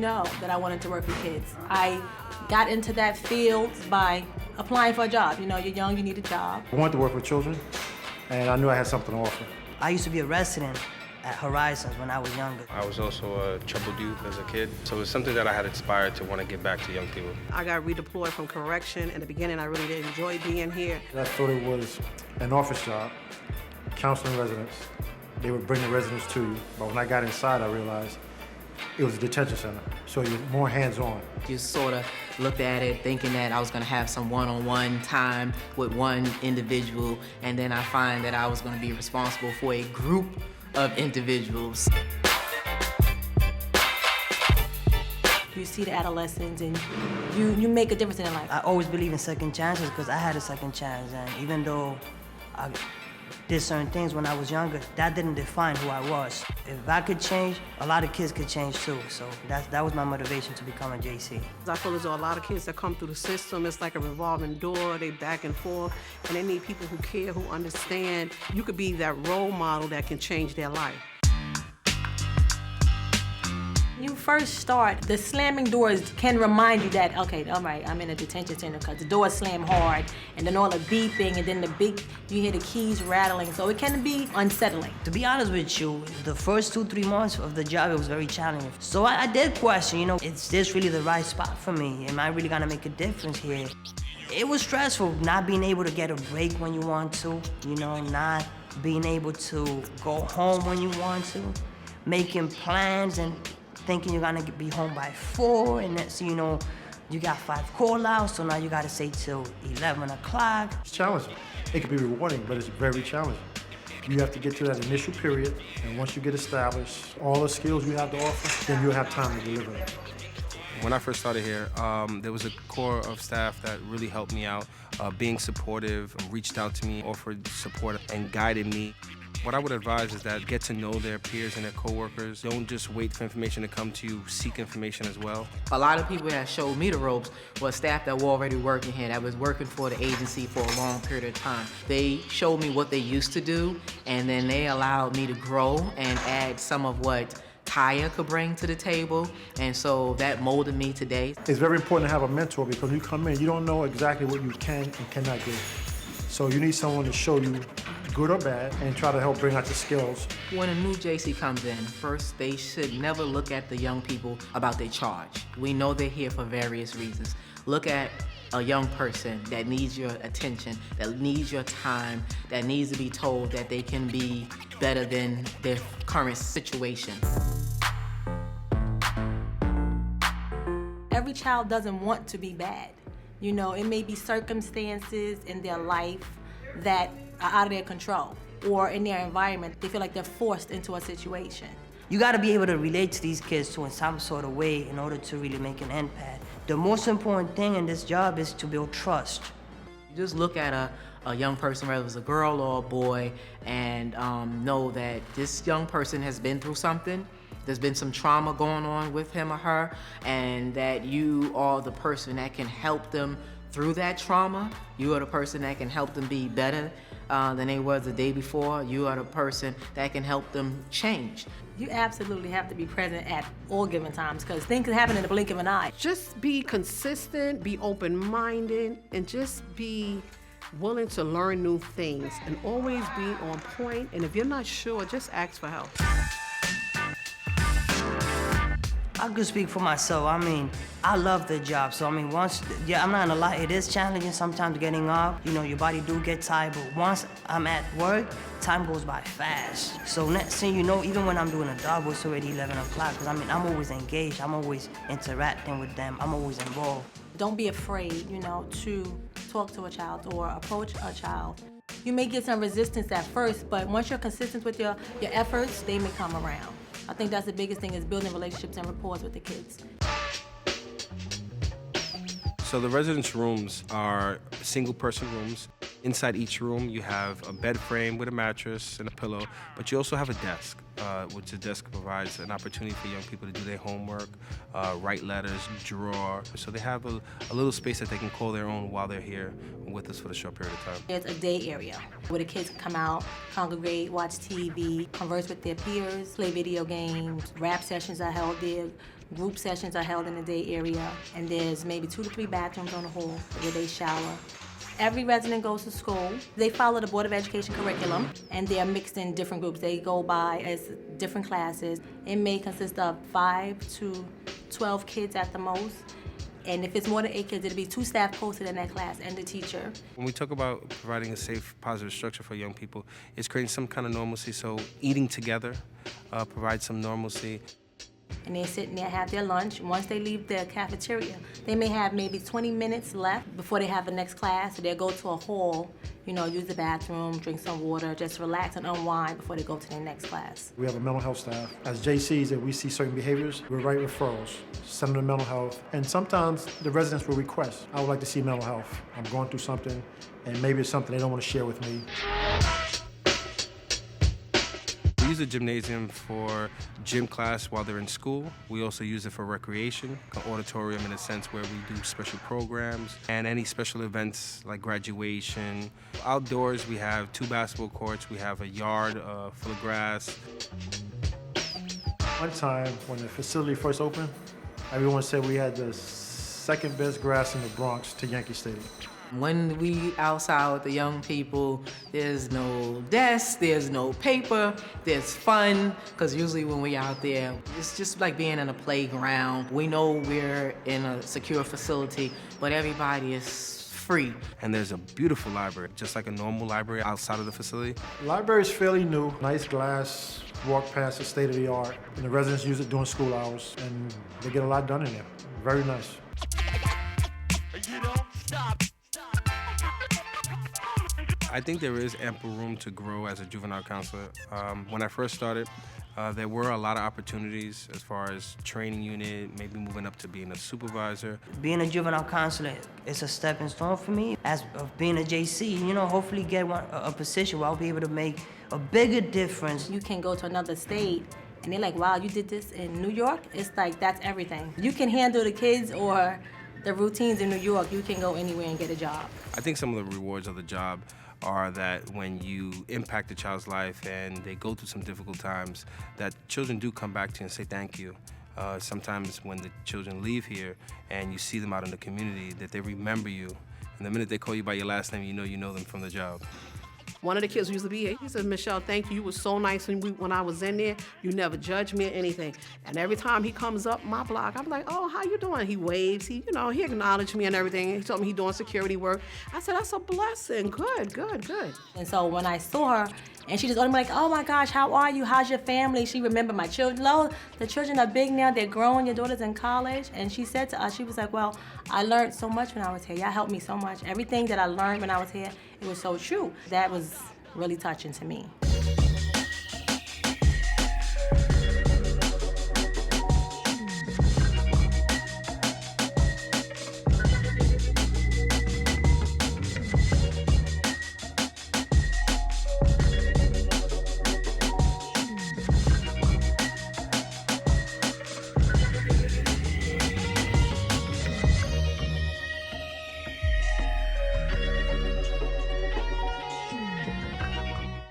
know that I wanted to work with kids. I got into that field by applying for a job. You know, you're young, you need a job. I wanted to work with children, and I knew I had something to offer. I used to be a resident at Horizons when I was younger. I was also a troubled youth as a kid, so it was something that I had inspired to want to give back to young people. I got redeployed from correction. In the beginning, I really didn't enjoy being here. I thought it was an office job, counseling residents. They would bring the residents to you, but when I got inside, I realized it was a detention center, so you're more hands-on. You sort of looked at it thinking that I was going to have some one-on-one time with one individual, and then I find that I was going to be responsible for a group of individuals. You see the adolescents and you make a difference in their life. I always believe in second chances because I had a second chance, and even though I did certain things when I was younger, that didn't define who I was. If I could change, a lot of kids could change too, so that was my motivation to become a JC. I feel as though a lot of kids that come through the system, it's like a revolving door, they back and forth, and they need people who care, who understand. You could be that role model that can change their life. When you first start, the slamming doors can remind you that, okay, all right, I'm in a detention center because the doors slam hard, and then all the beeping, and then you hear the keys rattling, so it can be unsettling. To be honest with you, the first 2-3 months of the job, it was very challenging. So I did question, you know, is this really the right spot for me? Am I really gonna make a difference here? It was stressful, not being able to get a break when you want to, you know, not being able to go home when you want to, making plans and thinking you're gonna be home by 4, and next thing you know, you got 5 call-outs, so now you gotta stay till 11 o'clock. It's challenging. It can be rewarding, but it's very challenging. You have to get to that initial period, and once you get established, all the skills you have to offer, then you'll have time to deliver them. When I first started here, there was a core of staff that really helped me out, being supportive, reached out to me, offered support, and guided me. What I would advise is that get to know their peers and their coworkers. Don't just wait for information to come to you, seek information as well. A lot of people that showed me the ropes were staff that were already working here, that was working for the agency for a long period of time. They showed me what they used to do, and then they allowed me to grow and add some of what Taya could bring to the table, and so that molded me today. It's very important to have a mentor because when you come in, you don't know exactly what you can and cannot do. So you need someone to show you good or bad and try to help bring out your skills. When a new JC comes in, first they should never look at the young people about their charge. We know they're here for various reasons. Look at a young person that needs your attention, that needs your time, that needs to be told that they can be better than their current situation. Every child doesn't want to be bad. You know, it may be circumstances in their life that are out of their control, or in their environment, they feel like they're forced into a situation. You gotta be able to relate to these kids too in some sort of way in order to really make an impact. The most important thing in this job is to build trust. Just look at a young person, whether it's a girl or a boy, and know that this young person has been through something. There's been some trauma going on with him or her, and that you are the person that can help them through that trauma. You are the person that can help them be better than they were the day before. You are the person that can help them change. You absolutely have to be present at all given times because things can happen in the blink of an eye. Just be consistent, be open-minded, and just be willing to learn new things, and always be on point. And if you're not sure, just ask for help. I could speak for myself. I mean, I love the job. So, I mean, I'm not gonna lie, it is challenging sometimes getting up. You know, your body do get tired, but once I'm at work, time goes by fast. So next thing you know, even when I'm doing a job, it's already 11 o'clock, because I mean, I'm always engaged, I'm always interacting with them, I'm always involved. Don't be afraid, you know, to talk to a child or approach a child. You may get some resistance at first, but once you're consistent with your efforts, they may come around. I think that's the biggest thing, is building relationships and rapport with the kids. So the residence rooms are single-person rooms. Inside each room, you have a bed frame with a mattress and a pillow, but you also have a desk, which the desk provides an opportunity for young people to do their homework, write letters, draw. So they have a little space that they can call their own while they're here with us for the short period of time. There's a day area where the kids can come out, congregate, watch TV, converse with their peers, play video games. Rap sessions are held there. Group sessions are held in the day area. And there's maybe 2 to 3 bathrooms on the whole where they shower. Every resident goes to school. They follow the Board of Education curriculum, and they are mixed in different groups. They go by as different classes. It may consist of 5 to 12 kids at the most. And if it's more than 8 kids, it'll be 2 staff posted in that class and the teacher. When we talk about providing a safe, positive structure for young people, it's creating some kind of normalcy. So eating together provides some normalcy. And they're sitting there, have their lunch. Once they leave the cafeteria, they may have maybe 20 minutes left before they have the next class. So they'll go to a hall, use the bathroom, drink some water, just relax and unwind before they go to their next class. We have a mental health staff. As JCs, if we see certain behaviors, we write referrals, send them to mental health. And sometimes the residents will request, I would like to see mental health. I'm going through something, and maybe it's something they don't want to share with me. We use the gymnasium for gym class while they're in school. We also use it for recreation, an auditorium in a sense where we do special programs and any special events like graduation. Outdoors, we have 2 basketball courts. We have a yard full of grass. One time, when the facility first opened, everyone said we had the second best grass in the Bronx to Yankee Stadium. When we outside with the young people, there's no desk, there's no paper, there's fun, because usually when we're out there, it's just like being in a playground. We know we're in a secure facility, but everybody is free. And there's a beautiful library, just like a normal library outside of the facility. The library is fairly new, nice glass, walk past the state of the art, and the residents use it during school hours, and they get a lot done in there. Very nice. I think there is ample room to grow as a juvenile counselor. When I first started, there were a lot of opportunities as far as training unit, maybe moving up to being a supervisor. Being a juvenile counselor is a stepping stone for me. As of being a JC, hopefully get a position where I'll be able to make a bigger difference. You can go to another state, and they're like, wow, you did this in New York? It's like, that's everything. You can handle the kids or the routines in New York. You can go anywhere and get a job. I think some of the rewards of the job are that when you impact a child's life and they go through some difficult times, that children do come back to you and say thank you. Sometimes when the children leave here and you see them out in the community, that they remember you. And the minute they call you by your last name, you know them from the job. One of the kids who used to be here, he said, Michelle, thank you. You were so nice when I was in there. You never judged me or anything. And every time he comes up my block, I'm like, oh, how you doing? He waves. He acknowledged me and everything. He told me he's doing security work. I said, that's a blessing. Good. And so when I saw her, and she just automatically like, oh my gosh, how are you? How's your family? She remembered my children. Lo, the children are big now. They're grown. Your daughter's in college. And she said to us, she was like, well, I learned so much when I was here. Y'all helped me so much. Everything that I learned when I was here, it was so true. That was really touching to me.